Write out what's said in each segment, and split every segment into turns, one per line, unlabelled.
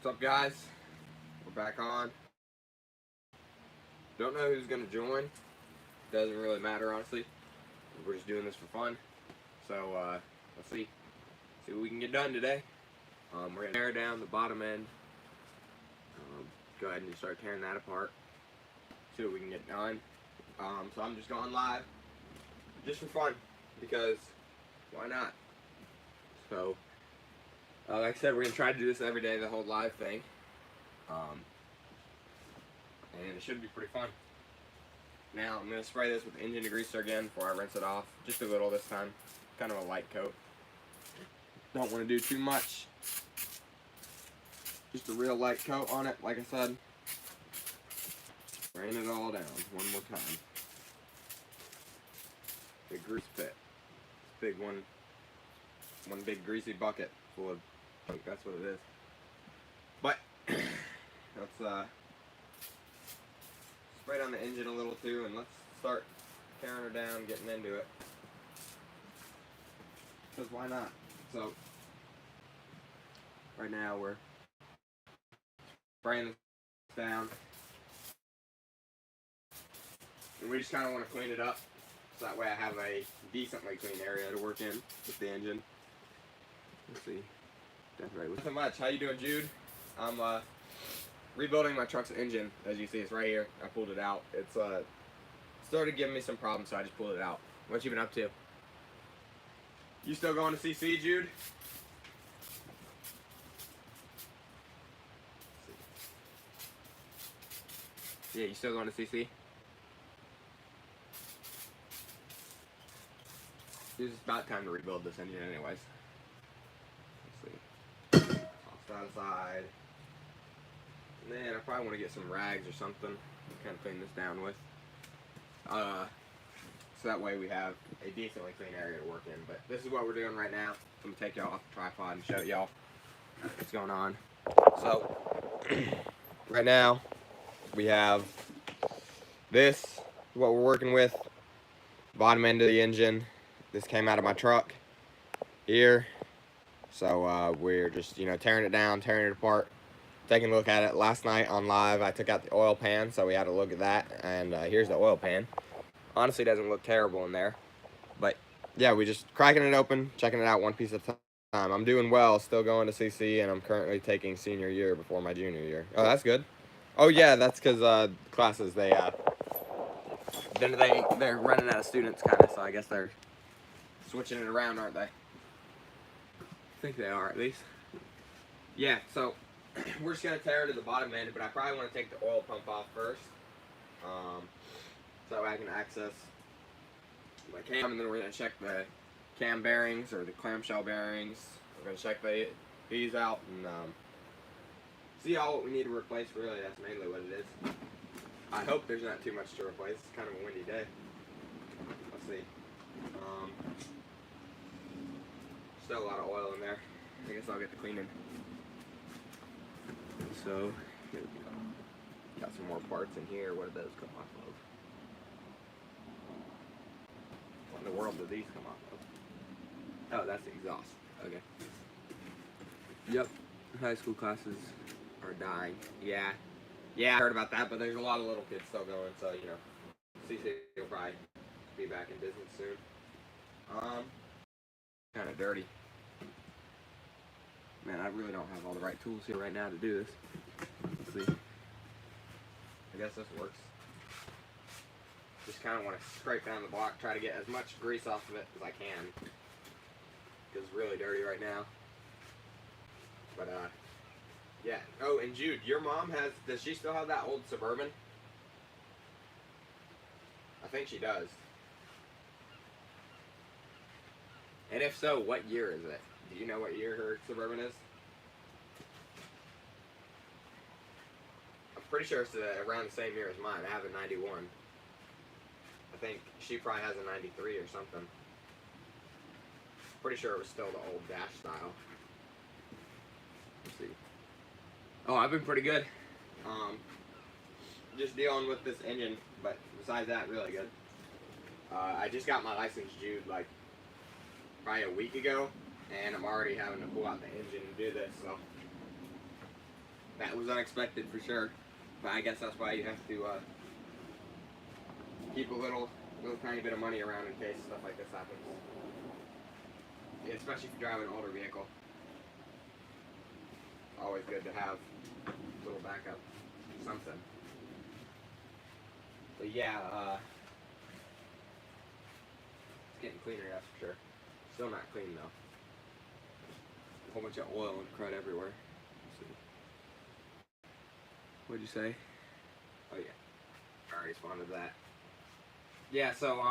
What's up, guys? We're back on. Don't know who's gonna join. Doesn't really matter, honestly. We're just doing this for fun. So let's see what we can get done today. We're gonna tear down the bottom end. Go ahead and start tearing that apart. See what we can get done. So I'm just going live, just for fun, because why not? So, like I said, we're gonna try to do this every day, the whole live thing. And it should be pretty fun. Now I'm going to spray this with engine degreaser again before I rinse it off. Just a little this time. Kind of a light coat. Don't want to do too much. Just a real light coat on it, like I said. Spraying it all down one more time. Big grease pit. Big one. One big greasy bucket full of junk. That's what it is. But let's spray down the engine a little too, and let's start tearing her down, getting into it. Because why not? So, right now we're spraying this down. And we just kind of want to clean it up, so that way I have a decently clean area to work in with the engine. Let's see. That's right. Nothing much. How you doing, Jude? I'm rebuilding my truck's engine. As you see, it's right here. I pulled it out. It's started giving me some problems, so I just pulled it out. What you been up to? You still going to CC, Jude? Yeah, you still going to CC? It's about time to rebuild this engine anyways. Let's see. Toss that aside. And then I probably want to get some rags or something to kind of clean this down with. So that way we have a decently clean area to work in. But this is what we're doing right now. I'm going to take y'all off the tripod and show y'all what's going on. So, right now, we have this, what we're working with. Bottom end of the engine. This came out of my truck here. So we're just, tearing it down, tearing it apart. Taking a look at it last night on live. I took out the oil pan, so we had a look at that, and here's the oil pan. Honestly, doesn't look terrible in there, but yeah, we just cracking it open, checking it out one piece at a time. I'm doing well, still going to CC, and I'm currently taking senior year before my junior year. Oh, that's good. Oh yeah, that's because classes they're running out of students, kind of, so I guess they're switching it around, aren't they? I think they are, at least. Yeah, so we're just going to tear into the bottom end, but I probably want to take the oil pump off first. So I can access my cam, and then we're going to check the cam bearings or the clamshell bearings. We're going to check these out and see all what we need to replace, really. That's mainly what it is. I hope there's not too much to replace. It's kind of a windy day. Let's see. Still a lot of oil in there. I guess I'll get the cleaning. So, here we go. Got some more parts in here. What did those come off of? What in the world did these come off of? Oh, that's the exhaust. Okay. Yep. High school classes are dying. Yeah. Yeah, I heard about that, but there's a lot of little kids still going, so, CC will probably be back in business soon. Kind of dirty. Man, I really don't have all the right tools here right now to do this. Let's see. I guess this works. Just kind of want to scrape down the block, try to get as much grease off of it as I can. Because it's really dirty right now. But, yeah. Oh, and Jude, your mom does she still have that old Suburban? I think she does. And if so, what year is it? Do you know what year her Suburban is? I'm pretty sure it's around the same year as mine. I have a 91. I think she probably has a 93 or something. Pretty sure it was still the old dash style. Let's see. Oh, I've been pretty good. Just dealing with this engine, but besides that, really good. I just got my license, Jude, like probably a week ago, and I'm already having to pull out the engine to do this, so That was unexpected for sure. But I guess that's why you have to keep a little tiny bit of money around in case stuff like this happens. Especially if you drive an older vehicle. Always good to have a little backup, something. But yeah, it's getting cleaner, that's for sure. Still not clean though. A whole bunch of oil and crud everywhere. What'd you say? Oh yeah, I already responded to that. Yeah, so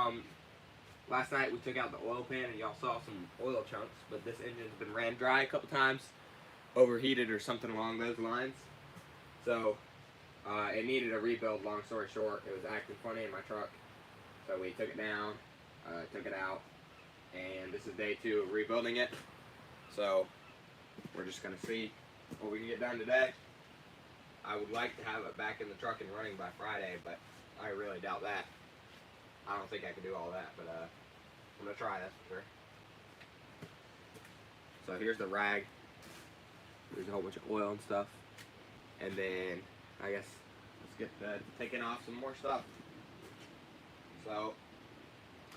last night we took out the oil pan and y'all saw some oil chunks, but this engine's been ran dry a couple times, overheated or something along those lines. So it needed a rebuild, long story short. It was acting funny in my truck. So we took it down, took it out, and this is day 2 of rebuilding it. So we're just gonna see what we can get done today. I would like to have it back in the truck and running by Friday, but I really doubt that. I don't think I can do all that, but I'm gonna try, that's for sure. So here's the rag. There's a whole bunch of oil and stuff. And then, I guess, let's get to taking off some more stuff. So,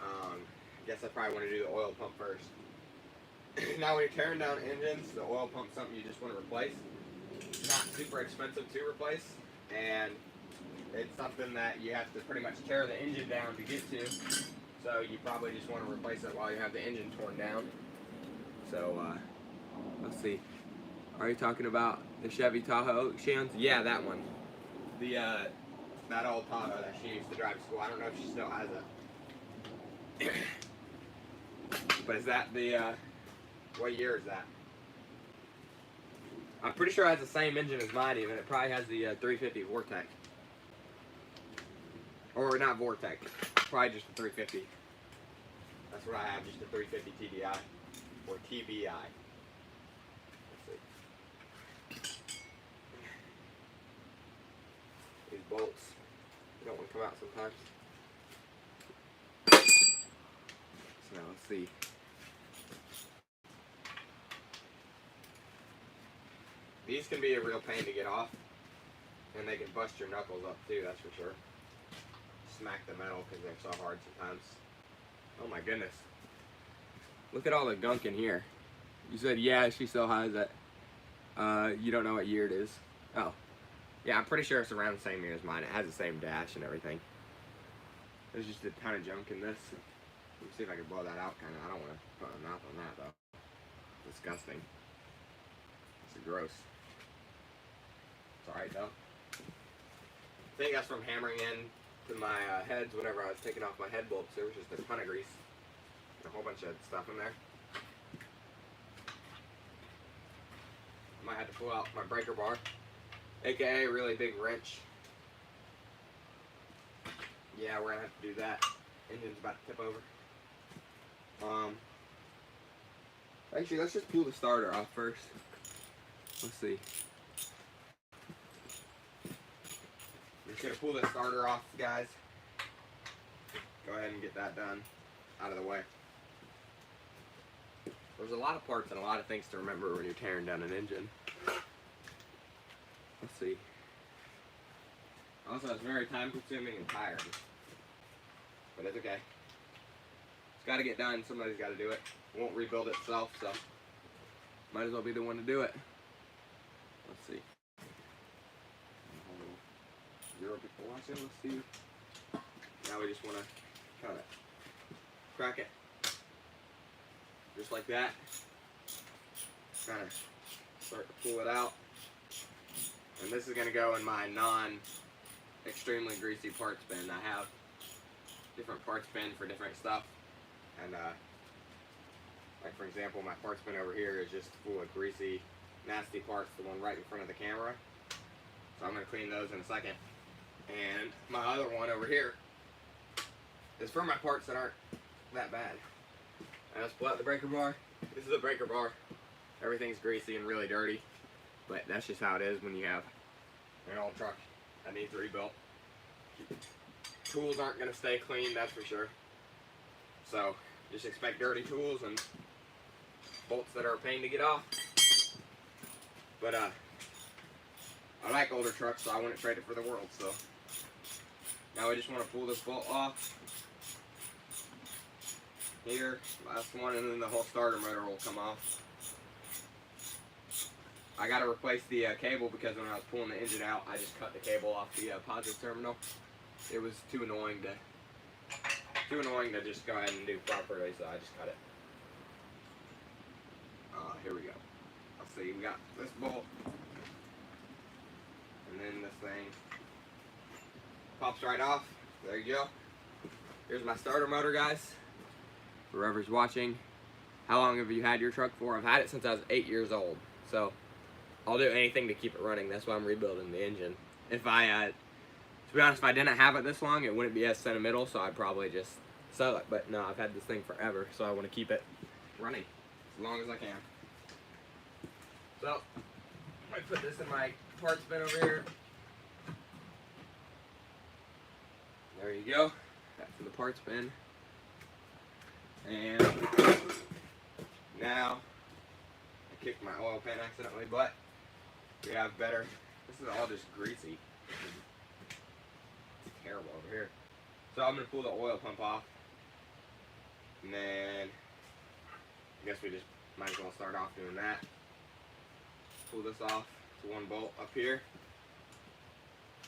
I guess I probably want to do the oil pump first. Now when you're tearing down engines, the oil pump's something you just want to replace. It's not super expensive to replace, and it's something that you have to pretty much tear the engine down to get to. So you probably just want to replace it while you have the engine torn down. So, let's see. Are you talking about the Chevy Tahoe, Shans? Yeah, that one. The, that old Tahoe that she used to drive to school. I don't know if she still has it. But is that the, what year is that? I'm pretty sure it has the same engine as mine even. It probably has the 350 Vortec. Or not Vortec. Probably just the 350. That's what I have, just the 350 TDI. Or TBI. These bolts, they don't want to come out sometimes. So now let's see. These can be a real pain to get off, and they can bust your knuckles up too, that's for sure. Smack the metal because they're so hard sometimes. Oh my goodness. Look at all the gunk in here. You said, yeah, she still has it. You don't know what year it is. Oh. Yeah, I'm pretty sure it's around the same year as mine. It has the same dash and everything. There's just a ton of junk in this. Let me see if I can blow that out, kind of. I don't want to put my mouth on that, though. Disgusting. It's gross. It's alright, though. I think that's from hammering in to my heads whenever I was taking off my head bolts. There was just a ton of grease. And a whole bunch of stuff in there. Might have to pull out my breaker bar. AKA a really big wrench. Yeah, we're gonna have to do that. Engine's about to tip over. Actually, let's just pull the starter off first. Let's see. We're just gonna pull the starter off, guys. Go ahead and get that done, out of the way. There's a lot of parts and a lot of things to remember when you're tearing down an engine. Let's see. Also, it's very time consuming and tiring. But it's okay. It's got to get done. Somebody's got to do it. It won't rebuild itself, so might as well be the one to do it. Let's see. Zero people watching. Let's see. Now we just want to kind of crack it. Just like that. Kind of start to pull it out. And this is going to go in my non-extremely greasy parts bin. I have different parts bin for different stuff. And, like for example, my parts bin over here is just full of greasy, nasty parts, the one right in front of the camera. So I'm going to clean those in a second. And my other one over here is for my parts that aren't that bad. I just pull out the breaker bar. This is a breaker bar. Everything's greasy and really dirty. But that's just how it is when you have an old truck that needs rebuilt. Tools aren't going to stay clean, that's for sure. So, just expect dirty tools and bolts that are a pain to get off. But, I like older trucks, so I wouldn't trade it for the world. So now we just want to pull this bolt off here, last one, and then the whole starter motor will come off. I got to replace the cable because when I was pulling the engine out, I just cut the cable off the positive terminal. It was too annoying to just go ahead and do properly, so I just cut it. Here we go. Let's see, we got this bolt, and then this thing pops right off. There you go. Here's my starter motor, guys. For whoever's watching, how long have you had your truck for? I've had it since I was 8 years old, so I'll do anything to keep it running. That's why I'm rebuilding the engine. If I, to be honest, if I didn't have it this long, it wouldn't be as sentimental, so I'd probably just sell it. But no, I've had this thing forever, so I want to keep it running as long as I can. So, I put this in my parts bin over here. There you go. That's in the parts bin. And now, I kicked my oil pan accidentally, but we have better. This is all just greasy. It's terrible over here. So I'm going to pull the oil pump off. And then, I guess we just might as well start off doing that. Pull this off to one bolt up here.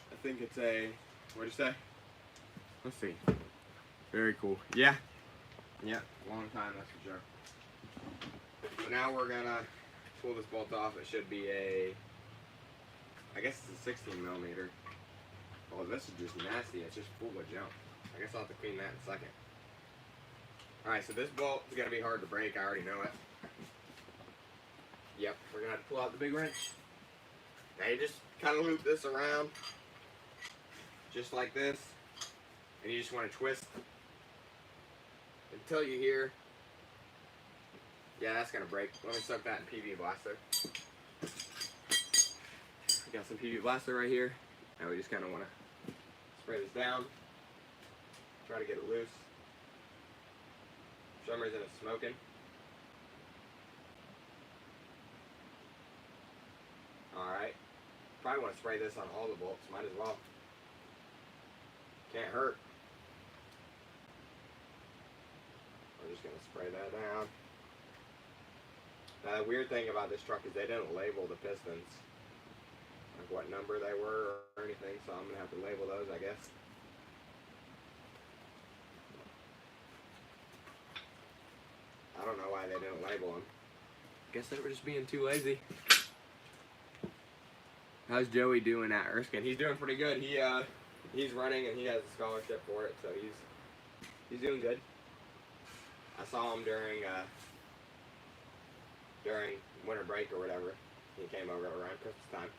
I think it's a, what'd you say? Let's see. Very cool. Yeah. Yeah, long time, that's for sure. So now we're gonna pull this bolt off. It should be a, I guess it's a 16 millimeter. Oh, this is just nasty. It's just full of junk. I guess I'll have to clean that in a second. Alright, so this bolt is gonna be hard to break. I already know it. Yep, we're gonna have to pull out the big wrench. Now you just kind of loop this around, just like this, and you just want to twist until you hear, yeah, that's gonna break. Let me soak that in PV Blaster. We got some PV Blaster right here. Now we just kind of want to spray this down, try to get it loose. For some reason it's smoking. Alright, probably want to spray this on all the bolts, might as well. Can't hurt. I'm just going to spray that down. Now the weird thing about this truck is they didn't label the pistons, like what number they were or anything, so I'm going to have to label those, I guess. I don't know why they didn't label them. Guess they were just being too lazy. How's Joey doing at Erskine? He's doing pretty good. He's running and he has a scholarship for it, so he's doing good. I saw him during winter break or whatever. He came over around Christmas time.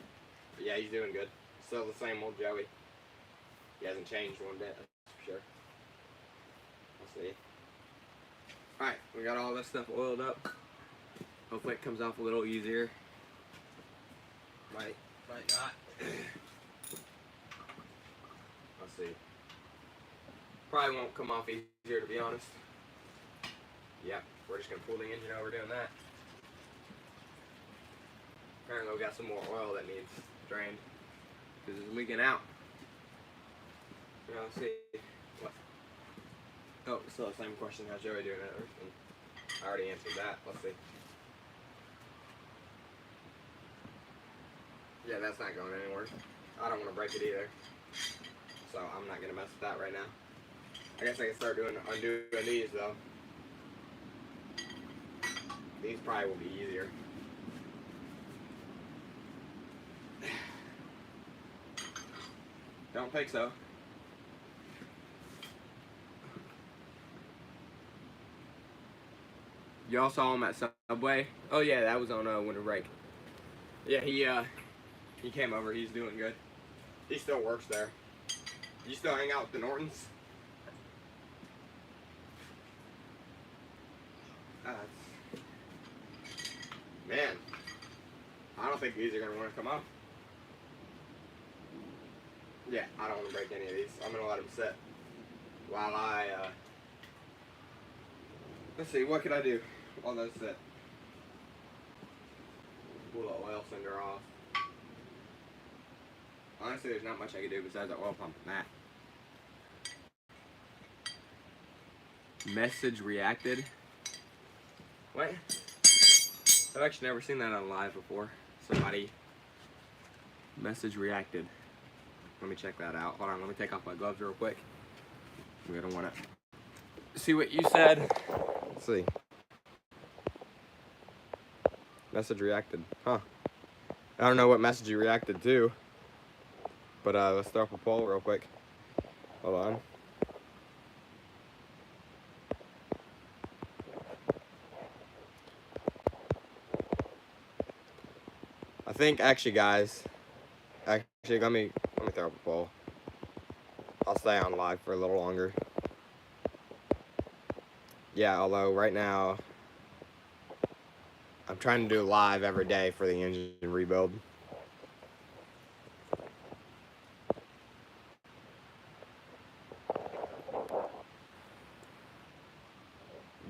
But yeah, he's doing good. Still the same old Joey. He hasn't changed one bit, that's for sure. We'll see. Alright, we got all this stuff oiled up. Hopefully it comes off a little easier. Might not. Let's see. Probably won't come off easier, to be honest. Yep, we're just going to pull the engine over doing that. Apparently we got some more oil that needs drained because it's leaking out. Now let's see. What? Oh, still the same question. How's Joey doing at Erskine? I already answered that. Let's see. Yeah, that's not going anywhere. I don't want to break it either. So I'm not going to mess with that right now. I guess I can start undoing these though. These probably will be easier. Don't think so. Y'all saw him at Subway? Oh yeah, that was on winter break. Yeah, he came over. He's doing good. He still works there. You still hang out with the Nortons? Man, I don't think these are going to want to come up. Yeah, I don't want to break any of these. I'm going to let them sit while I, let's see, what can I do while those sit? Pull the oil cylinder off. honestly, there's not much I can do besides the oil pump and that. Message reacted. What? I've actually never seen that on live before. Somebody message reacted. Let me check that out. Hold on, let me take off my gloves real quick. We don't want to see what you said. Let's see. Message reacted. Huh. I don't know what message you reacted to. But let's throw up a poll real quick. Hold on. I think actually, guys. Actually, let me throw up a poll. I'll stay on live for a little longer. Yeah, although right now I'm trying to do live every day for the engine rebuild.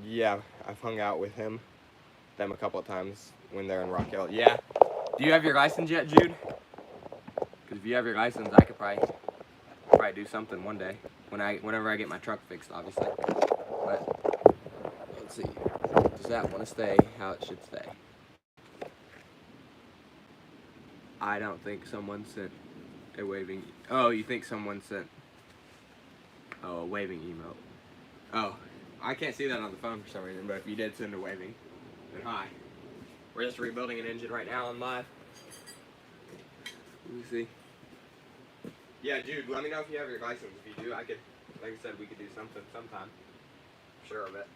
Yeah, I've hung out with them a couple of times when they're in Rock Hill. Yeah. Do you have your license yet, Jude? Because if you have your license, I could probably do something one day whenever I get my truck fixed, obviously. But let's see. Does that want to stay how it should stay? I don't think someone sent a waving. Oh, you think someone sent a waving emote? Oh, I can't see that on the phone for some reason. But if you did send a waving, then hi. We're just rebuilding an engine right now on live. Let me see. Yeah, Jude, let me know if you have your license. If you do, I could, like I said, we could do something sometime. I'm sure of it.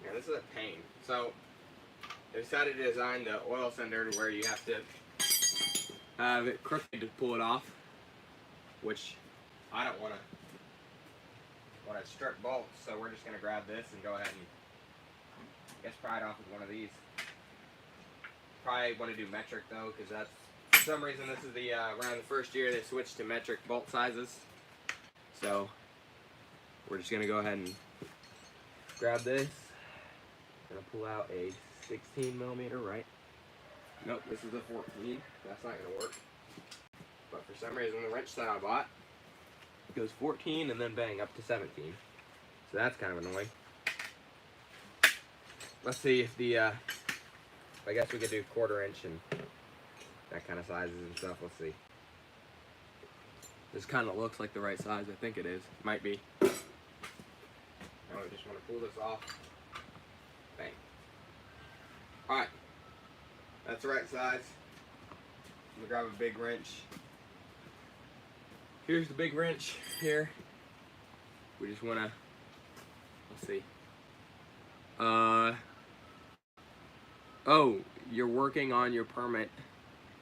Yeah, this is a pain. So, they decided to design the oil sender to where you have to have it crooked to pull it off, which I don't want to strip bolts, so we're just going to grab this and go ahead and pry it off with one of these. Probably want to do metric though, because that's, for some reason, this is the around the first year they switched to metric bolt sizes. So we're just gonna go ahead and grab this. Gonna pull out a 16 millimeter, right? Nope, this is a 14. That's not gonna work. But for some reason, the wrench that I bought goes 14 and then bang up to 17. So that's kind of annoying. Let's see if the I guess we could do 1/4 inch and that kind of sizes and stuff. Let's see. This kind of looks like the right size. I think it is. Might be. Now I just want to pull this off. Bang. Alright. That's the right size. I'm going to grab a big wrench. Here's the big wrench here. We just want to, let's see. Oh, you're working on your permit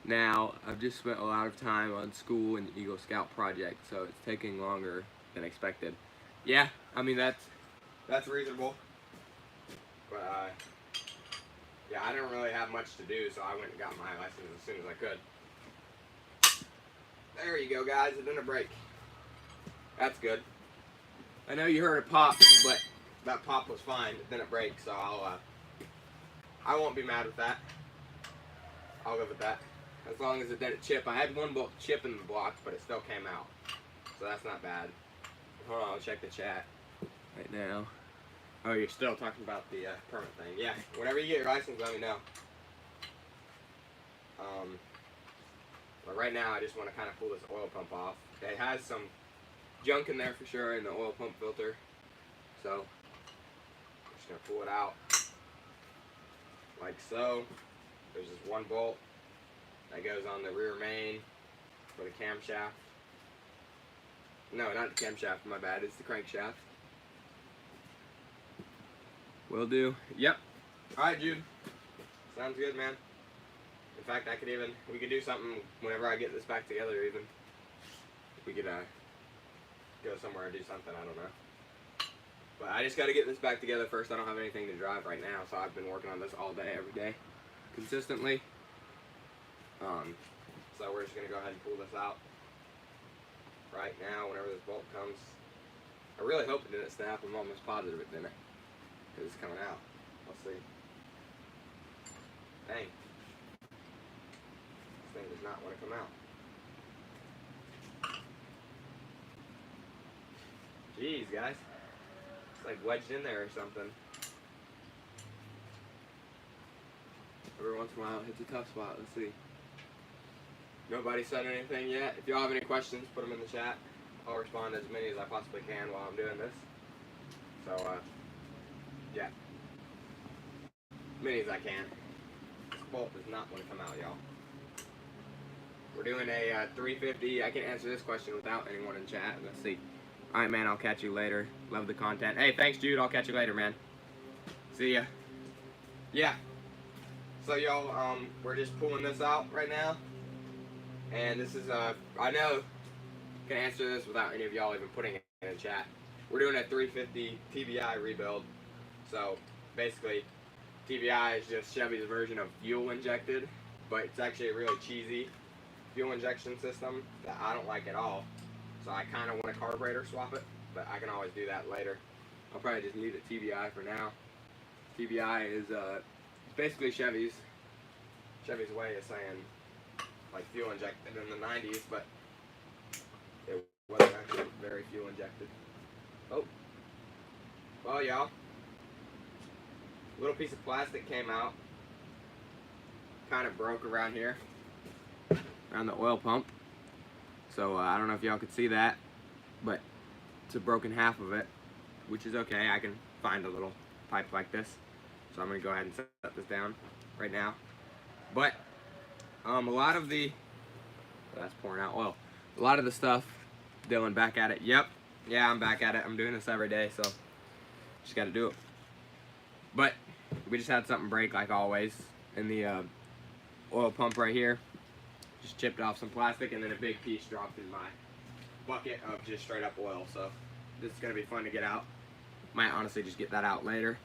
now. I've just spent a lot of time on school and Eagle Scout project, so it's taking longer than expected. Yeah, I mean that's reasonable. But yeah, I didn't really have much to do, so I went and got my license as soon as I could. There you go, guys. It didn't break. That's good. I know you heard it pop, but that pop was fine. It didn't break, so I won't be mad with that. I'll live with that. As long as it didn't chip. I had one bolt chip in the block, but it still came out. So that's not bad. Hold on, I'll check the chat right now. Oh, you're still talking about the permit thing. Yeah, whenever you get your license, let me know. But right now, I just want to kind of pull this oil pump off. It has some junk in there for sure in the oil pump filter. So, I'm just going to pull it out. Like so. There's this one bolt that goes on the rear main for the camshaft. No, not the camshaft, my bad. It's the crankshaft. Will do. Yep. Alright, Jude. Sounds good, man. In fact, we could do something whenever I get this back together even. We could go somewhere and do something, I don't know. But I just got to get this back together first. I don't have anything to drive right now, so I've been working on this all day, every day, consistently. So we're just going to go ahead and pull this out right now whenever this bolt comes. I really hope it didn't snap. I'm almost positive it didn't, because it's coming out. Let's see. Dang. This thing does not want to come out. Jeez, guys. It's like wedged in there or something. Every once in a while it hits a tough spot. Let's see. Nobody said anything yet. If y'all have any questions, put them in the chat. I'll respond to as many as I possibly can while I'm doing this. So, yeah. As many as I can. This bolt does not want to come out, y'all. We're doing a 350. I can answer this question without anyone in chat. Let's see. Alright, man, I'll catch you later. Love the content. Hey, thanks, Jude. I'll catch you later, man. See ya. Yeah. So, y'all, we're just pulling this out right now. And this is, I know I can answer this without any of y'all even putting it in chat. We're doing a 350 TBI rebuild. So, basically, TBI is just Chevy's version of fuel injected. But it's actually a really cheesy fuel injection system that I don't like at all. So I kind of want to carburetor swap it, but I can always do that later. I'll probably just leave it TBI for now. TBI is basically Chevy's way of saying like fuel injected in the 90s, but it wasn't actually very fuel injected. Oh, well, y'all, little piece of plastic came out, kind of broke around here, around the oil pump. So I don't know if y'all could see that, but it's a broken half of it, which is okay. I can find a little pipe like this. So I'm gonna go ahead and set this down right now. But a lot of the, that's pouring out oil. A lot of the stuff, Dylan, back at it. Yep, yeah, I'm back at it. I'm doing this every day, so just gotta do it. But we just had something break like always in the oil pump right here. Just chipped off some plastic, and then a big piece dropped in my bucket of just straight up oil. So this is gonna be fun to get out. Might honestly just get that out later.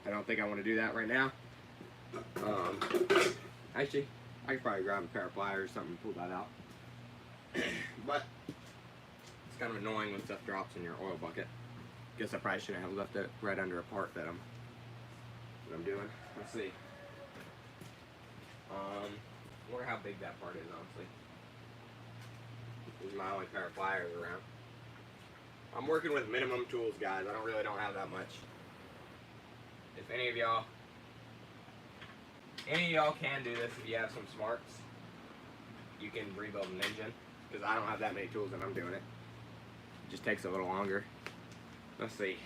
I don't think I want to do that right now. Actually, I could probably grab a pair of pliers or something and pull that out. But it's kind of annoying when stuff drops in your oil bucket. Guess I probably shouldn't have left it right under a part that I'm doing. Let's see. I wonder how big that part is, honestly. This is my only pair of pliers around. I'm working with minimum tools, guys. I really don't have that much. If any of y'all can do this, if you have some smarts, you can rebuild an engine, because I don't have that many tools and I'm doing it. It just takes a little longer. Let's see.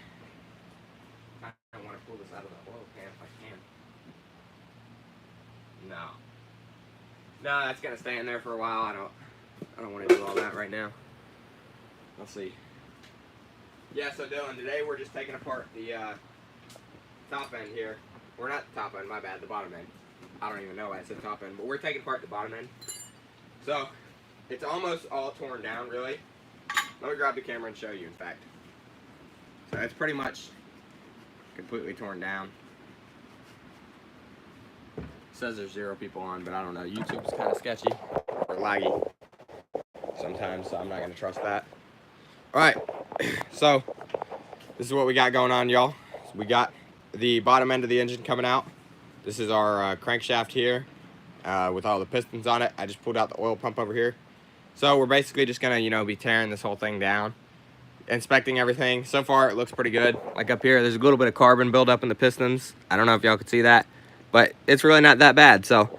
I don't want to pull this out of the oil pan if I can. No. No, that's gonna stay in there for a while. I don't want to do all that right now. Let's see. Yeah, so Dylan, today we're just taking apart the top end here. We're not the top end, my bad, the bottom end. I don't even know why I said top end, but we're taking apart the bottom end. So, it's almost all torn down, really. Let me grab the camera and show you, in fact. So it's pretty much completely torn down. It says there's 0 people on, but I don't know. YouTube's kind of sketchy or laggy sometimes, so I'm not going to trust that. Alright, so this is what we got going on, y'all. So we got the bottom end of the engine coming out. This is our crankshaft here with all the pistons on it. I just pulled out the oil pump over here. So we're basically just going to, be tearing this whole thing down, inspecting everything. So far, it looks pretty good. Like up here, there's a little bit of carbon buildup in the pistons. I don't know if y'all could see that, but it's really not that bad. So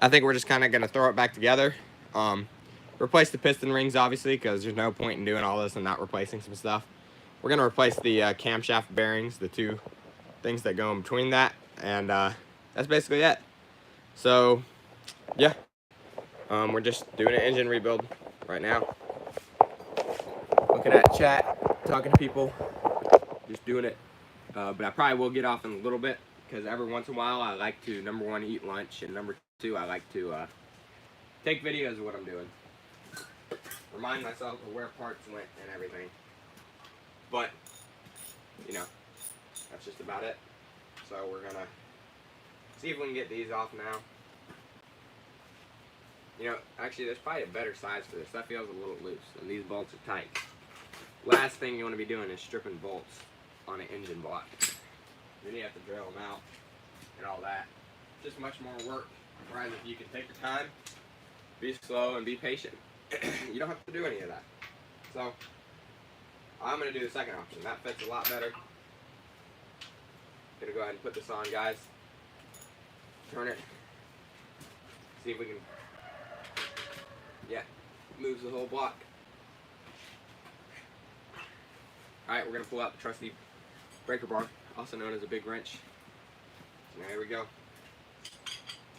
I think we're just kind of going to throw it back together. Replace the piston rings, obviously, because there's no point in doing all this and not replacing some stuff. We're going to replace the camshaft bearings, the 2 things that go in between that, and that's basically it. So, yeah, we're just doing an engine rebuild right now. Looking at chat, talking to people, just doing it. But I probably will get off in a little bit, because every once in a while I like to, number 1, eat lunch, and number 2, I like to take videos of what I'm doing. Remind myself of where parts went and everything. But, that's just about it. So we're gonna see if we can get these off now. Actually there's probably a better size for this. That feels a little loose, and these bolts are tight. Last thing you want to be doing is stripping bolts on an engine block. Then you have to drill them out and all that. Just much more work. Whereas if you can take your time, be slow, and be patient, you don't have to do any of that. So, I'm going to do the second option. That fits a lot better. Gonna go ahead and put this on, guys. Turn it. See if we can, yeah, moves the whole block. Alright, we're gonna pull out the trusty breaker bar, also known as a big wrench. So there we go.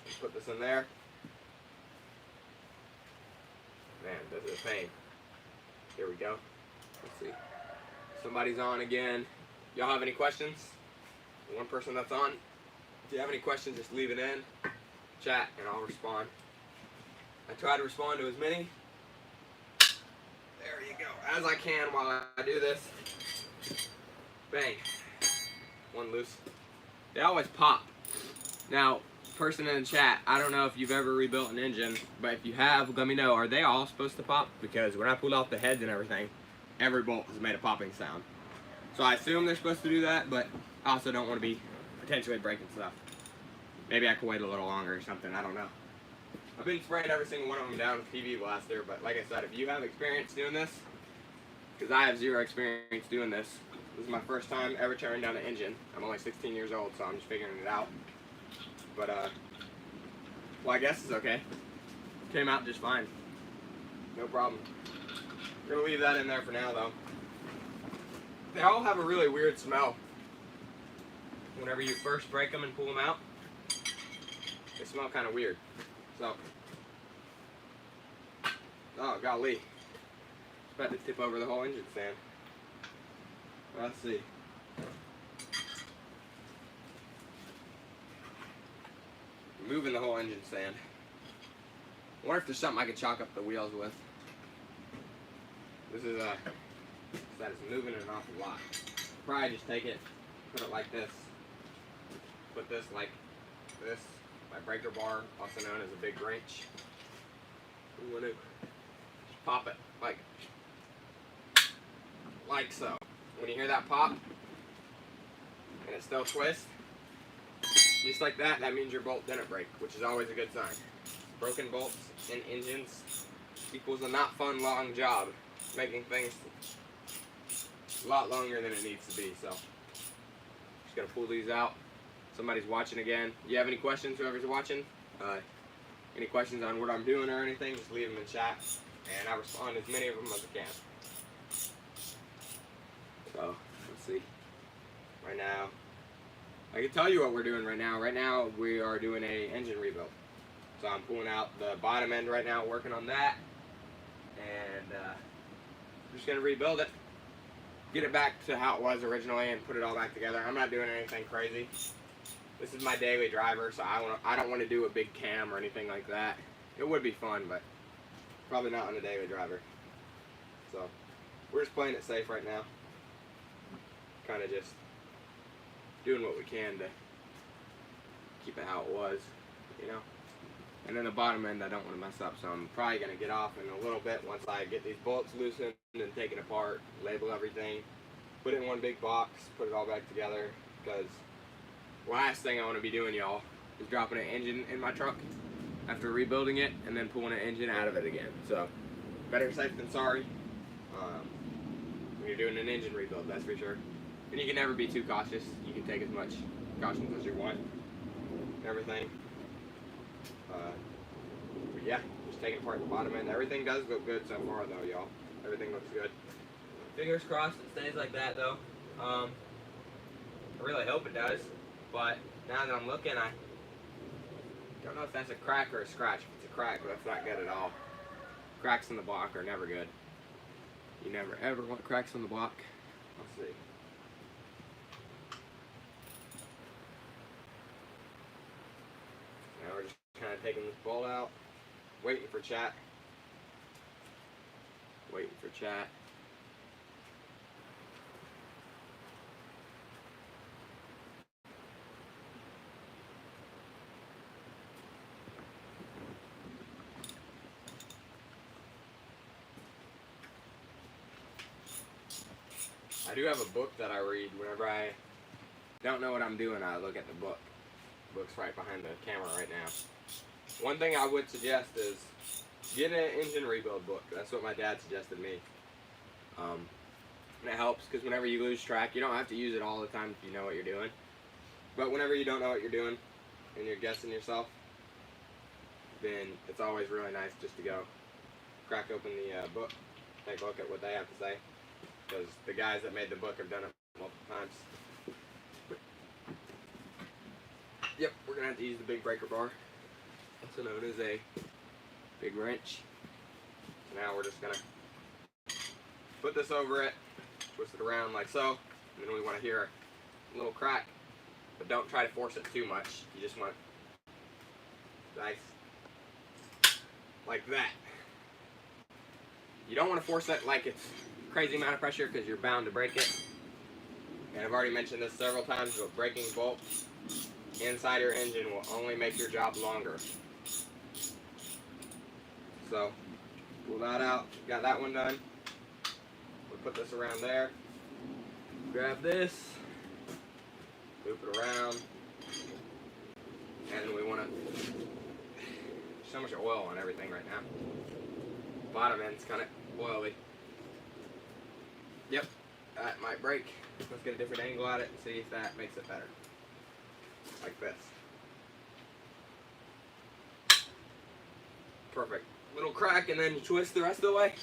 Let's put this in there. Man, this is a pain. Here we go. Let's see. Somebody's on again. Y'all have any questions? One person that's on. If you have any questions, just leave it in chat and I'll respond. I try to respond to as many, there you go, as I can while I do this. Bang. One loose. They always pop. Now, person in the chat, I don't know if you've ever rebuilt an engine, but if you have, let me know, are they all supposed to pop? Because when I pulled off the heads and everything, every bolt has made a popping sound. So I assume they're supposed to do that, but I also don't want to be potentially breaking stuff. Maybe I could wait a little longer or something, I don't know. I've been spraying every single one of them down with PV Blaster, but like I said, if you have experience doing this, because I have zero experience doing this, this is my first time ever tearing down an engine. I'm only 16 years old, so I'm just figuring it out. But, well, I guess it's okay. Came out just fine. No problem. We're gonna leave that in there for now, though. They all have a really weird smell. Whenever you first break them and pull them out, they smell kind of weird. So, oh golly, it's about to tip over the whole engine stand. Let's see. Moving the whole engine stand. I wonder if there's something I can chalk up the wheels with. This is that is moving an awful lot. Probably just take it, put it like this. Put this like this. My breaker bar, also known as a big wrench. I'm gonna just pop it like so. When you hear that pop and it still twists, just like that, that means your bolt didn't break, which is always a good sign. Broken bolts in engines equals a not fun long job, making things a lot longer than it needs to be. So just gonna pull these out. Somebody's watching again. You have any questions, whoever's watching? Any questions on what I'm doing or anything, just leave them in chat, and I respond to as many of them as I can. So, let's see. Right now, I can tell you what we're doing right now. Right now, we are doing a engine rebuild. So I'm pulling out the bottom end right now, working on that, and I'm just gonna rebuild it, get it back to how it was originally, and put it all back together. I'm not doing anything crazy. This is my daily driver, so I don't want to do a big cam or anything like that. It would be fun, but probably not on a daily driver. So we're just playing it safe right now. Kind of just doing what we can to keep it how it was, you know. And then the bottom end I don't want to mess up, so I'm probably going to get off in a little bit once I get these bolts loosened and taken apart, label everything, put it in one big box, put it all back together, because last thing I want to be doing, y'all, is dropping an engine in my truck after rebuilding it and then pulling an engine out of it again. So, better safe than sorry when you're doing an engine rebuild, that's for sure. And you can never be too cautious. You can take as much caution as you want and everything. But yeah, just taking apart the bottom end. Everything does look good so far, though, y'all. Everything looks good. Fingers crossed it stays like that, though. I really hope it does. But now that I'm looking, I don't know if that's a crack or a scratch. If it's a crack, that's not good at all. Cracks in the block are never good. You never ever want cracks on the block. Let's see. Now we're just kind of taking this bolt out, waiting for chat. Waiting for chat. I do have a book that I read whenever I don't know what I'm doing. I look at the book. The book's right behind the camera right now. One thing I would suggest is get an engine rebuild book. That's what my dad suggested me. And it helps because whenever you lose track, you don't have to use it all the time if you know what you're doing. But whenever you don't know what you're doing and you're guessing yourself, then it's always really nice just to go crack open the book, take a look at what they have to say, because the guys that made the book have done it multiple times. Yep, we're going to have to use the big breaker bar, also known as a big wrench. So now we're just going to put this over it, twist it around like so, and then we want to hear a little crack, but don't try to force it too much. You just want nice, like that. You don't want to force it like it's a crazy amount of pressure because you're bound to break it. And I've already mentioned this several times, but breaking bolts inside your engine will only make your job longer. So, pull that out, got that one done. We'll put this around there. Grab this, loop it around, and we want to, so much oil on everything right now. Bottom end's kind of oily. Yep, that might break. Let's get a different angle at it and see if that makes it better. Like this. Perfect. Little crack and then you twist the rest of the way.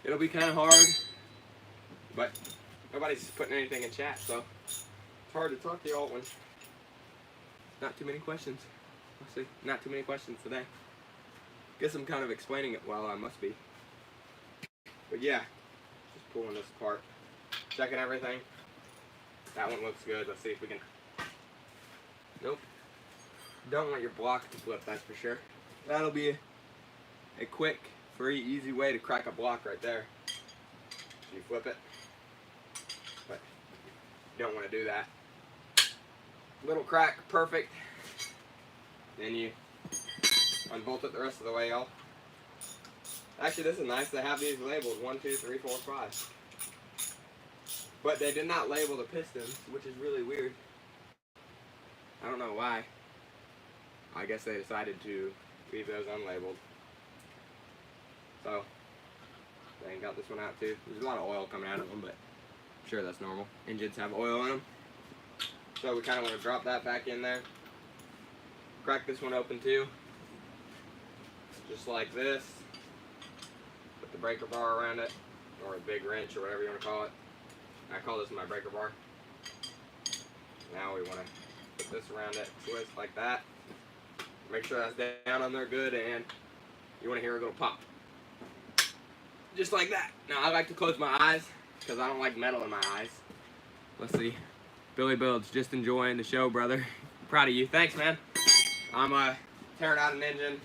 It'll be kind of hard, but nobody's putting anything in chat, so it's hard to talk to y'all when not too many questions. Let's see, not too many questions today. Guess I'm kind of explaining it well, I must be. But yeah, just pulling this apart, checking everything. That one looks good. Let's see if we can. Nope. Don't want your block to flip, that's for sure. That'll be a quick, free, easy way to crack a block right there. You flip it, but you don't want to do that. Little crack, perfect. Then you unbolt it the rest of the way, y'all. Actually, this is nice. They have these labeled 1, 2, 3, 4, 5. But they did not label the pistons, which is really weird. I don't know why. I guess they decided to leave those unlabeled. So, they got this one out too. There's a lot of oil coming out of them, but I'm sure that's normal. Engines have oil in them. So we kind of want to drop that back in there. Crack this one open too. Just like this. Put the breaker bar around it, or a big wrench, or whatever you want to call it. I call this my breaker bar. Now we want to put this around it, twist like that. Make sure that's down on there good, and you want to hear a little pop. Just like that. Now I like to close my eyes, because I don't like metal in my eyes. Let's see. Billy Builds, just enjoying the show, brother. Proud of you. Thanks, man. I'm tearing out an engine.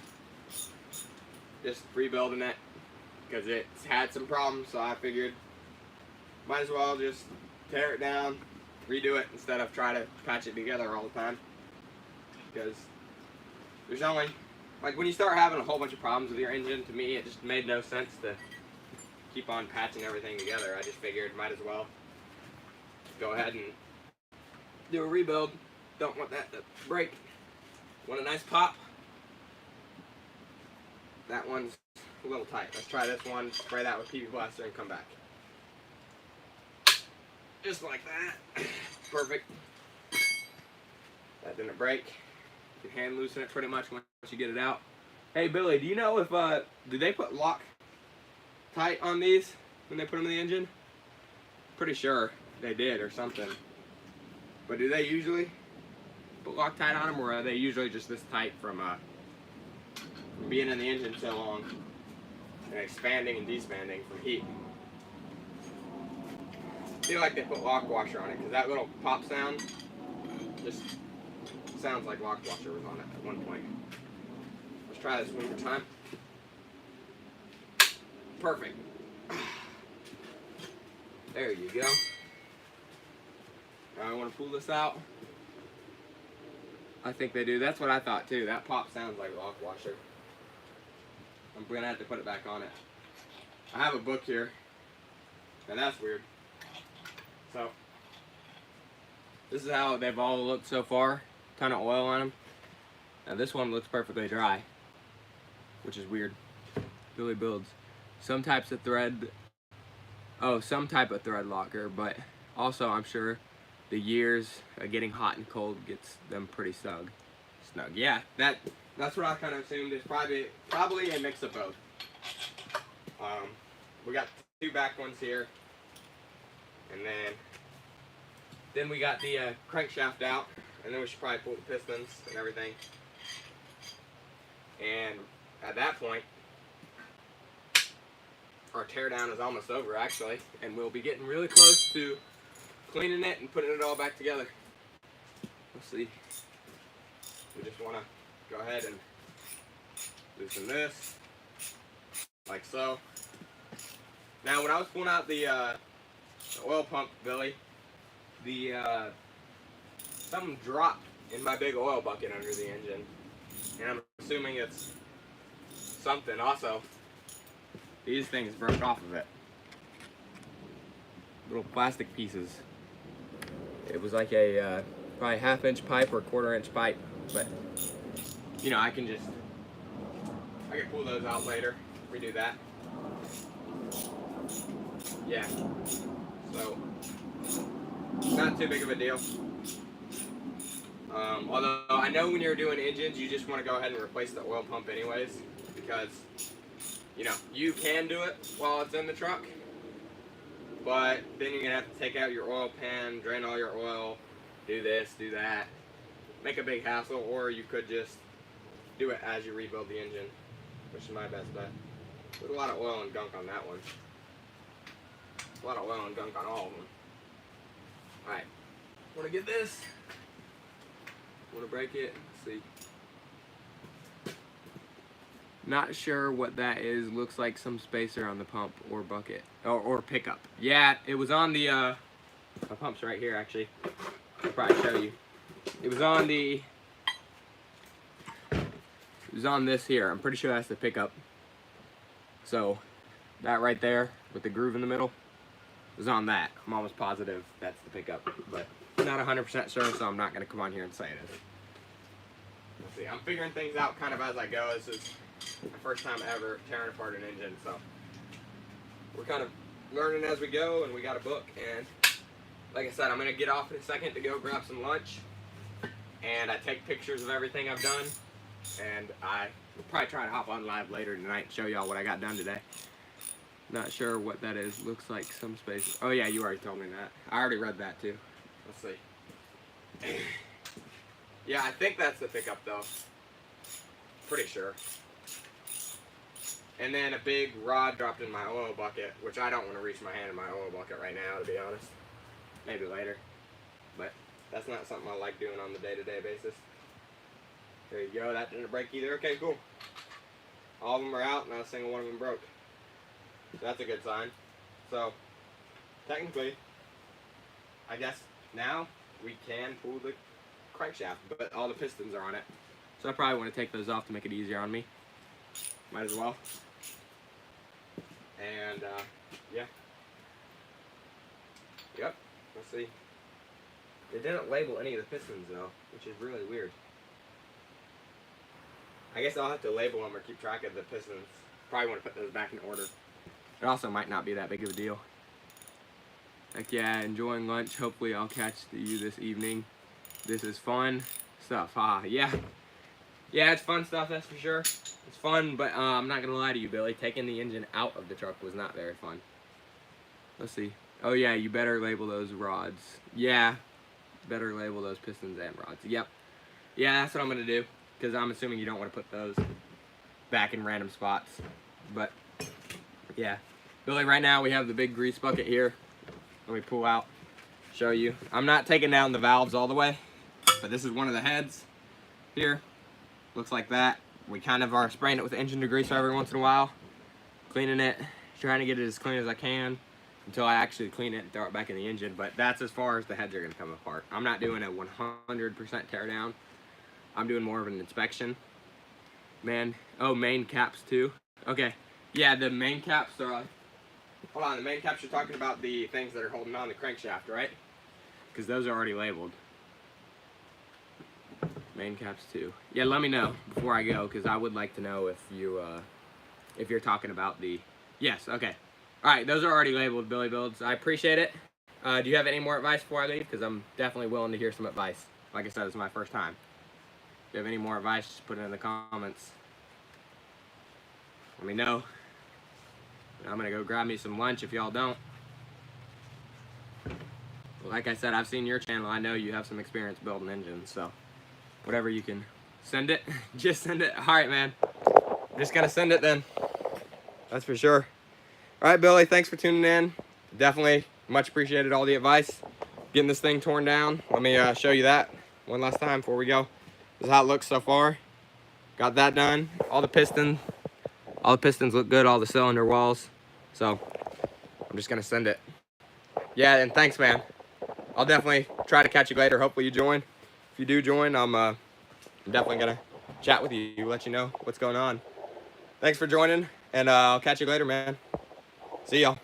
Just rebuilding it, because it's had some problems, so I figured might as well just tear it down, redo it, instead of try to patch it together all the time. Because there's only, like when you start having a whole bunch of problems with your engine, to me it just made no sense to keep on patching everything together. I just figured might as well go ahead and do a rebuild. Don't want that to break. Want a nice pop. That one's a little tight. Let's try this one, spray that with PB Blaster and come back. Just like that. Perfect. That didn't break. You can hand loosen it pretty much once you get it out. Hey Billy, do you know if, do they put Loctite on these when they put them in the engine? Pretty sure they did or something. But do they usually put Loctite on them, or are they usually just this tight from being in the engine so long and expanding and despanding from heat? I feel like they put lock washer on it, because that little pop sound just sounds like lock washer was on it at one point. Let's try this one more time. Perfect. There you go. Now I want to pull this out. I think they do. That's what I thought too. That pop sounds like lock washer. I'm going to have to put it back on it. I have a book here, and that's weird. So, this is how they've all looked so far. Ton of oil on them. Now this one looks perfectly dry, which is weird. Billy Builds. Some types of thread Oh, some type of thread locker, but also I'm sure the years of getting hot and cold gets them pretty snug. Yeah, that's what I kind of assumed. Is probably a mix of both. We got two back ones here, and then we got the crankshaft out, and then we should probably pull the pistons and everything. And at that point, our teardown is almost over actually, and we'll be getting really close to cleaning it and putting it all back together. Let's see. We just want to go ahead and loosen this, like so. Now, when I was pulling out the oil pump, Billy, something dropped in my big oil bucket under the engine, and I'm assuming it's something. Also, these things broke off of it. Little plastic pieces. It was like a probably 1/2 inch pipe or 1/4 inch pipe, but you know, I can pull those out later, redo that. Yeah, so not too big of a deal. Although I know when you're doing engines, you just want to go ahead and replace the oil pump anyways, because you know, you can do it while it's in the truck, but then you're gonna have to take out your oil pan, drain all your oil, do this, do that, make a big hassle. Or you could just do it as you rebuild the engine, which is my best bet. There's a lot of oil and gunk on that one. A lot of oil and gunk on all of them. Alright, want to get this? Want to break it? Let's see. Not sure what that is. Looks like some spacer on the pump or bucket. Or pickup. Yeah, it was on the, my pump's right here actually. I'll probably show you. It was on this here. I'm pretty sure that's the pickup. So, that right there with the groove in the middle is on that. I'm almost positive that's the pickup, but not 100% sure, so I'm not going to come on here and say it is. Let's see, I'm figuring things out kind of as I go. This is my first time ever tearing apart an engine, so we're kind of learning as we go, and we got a book. And like I said, I'm going to get off in a second to go grab some lunch, and I take pictures of everything I've done, and I will probably try to hop on live later tonight and show y'all what I got done today. Not sure what that is. Looks like some space. Oh yeah, you already told me that. I already read that too. Let's see. Yeah, I think that's the pickup though. Pretty sure. And then a big rod dropped in my oil bucket, which I don't want to reach my hand in my oil bucket right now, to be honest. Maybe later. But that's not something I like doing on the day-to-day basis. There you go. That didn't break either. Okay, cool. All of them are out, not a single one of them broke. So that's a good sign. So, technically, I guess now we can pull the crankshaft, but all the pistons are on it. So I probably want to take those off to make it easier on me. Might as well. And, yeah. Yep, let's see. They didn't label any of the pistons though, which is really weird. I guess I'll have to label them or keep track of the pistons. Probably want to put those back in order. It also might not be that big of a deal. Heck yeah, enjoying lunch. Hopefully I'll catch you this evening. This is fun stuff. Yeah. Yeah, it's fun stuff, that's for sure. It's fun, but I'm not going to lie to you, Billy. Taking the engine out of the truck was not very fun. Let's see. Oh yeah, you better label those rods. Yeah, better label those pistons and rods. Yep. Yeah, that's what I'm going to do, because I'm assuming you don't want to put those back in random spots. But, yeah. Billy, right now we have the big grease bucket here. Let me pull out, show you. I'm not taking down the valves all the way, but this is one of the heads here. Looks like that. We kind of are spraying it with engine degreaser every once in a while, cleaning it, trying to get it as clean as I can until I actually clean it and throw it back in the engine. But that's as far as the heads are going to come apart. I'm not doing a 100% tear down. I'm doing more of an inspection. Man, oh, main caps too. Okay, yeah, the main caps are, hold on, the main caps, you're talking about the things that are holding on the crankshaft, right? Because those are already labeled. Main caps too. Yeah, let me know before I go, because I would like to know if you're talking about the, yes, okay. All right, those are already labeled Billy Builds. I appreciate it. Do you have any more advice before I leave? Because I'm definitely willing to hear some advice. Like I said, it's my first time. If you have any more advice, just put it in the comments. Let me know. I'm gonna go grab me some lunch if y'all don't. Like I said, I've seen your channel. I know you have some experience building engines, so whatever you can send it, just send it. All right, man. I'm just gonna send it then. That's for sure. All right, Billy, thanks for tuning in. Definitely much appreciated all the advice. Getting this thing torn down. Let me show you that one last time before we go. This is how it looks so far. Got that done. All the pistons look good, all the cylinder walls. So I'm just gonna send it. Yeah, and thanks, man. I'll definitely try to catch you later. Hopefully you join. If you do join, I'm definitely gonna chat with you, let you know what's going on. Thanks for joining, and I'll catch you later, man. See y'all.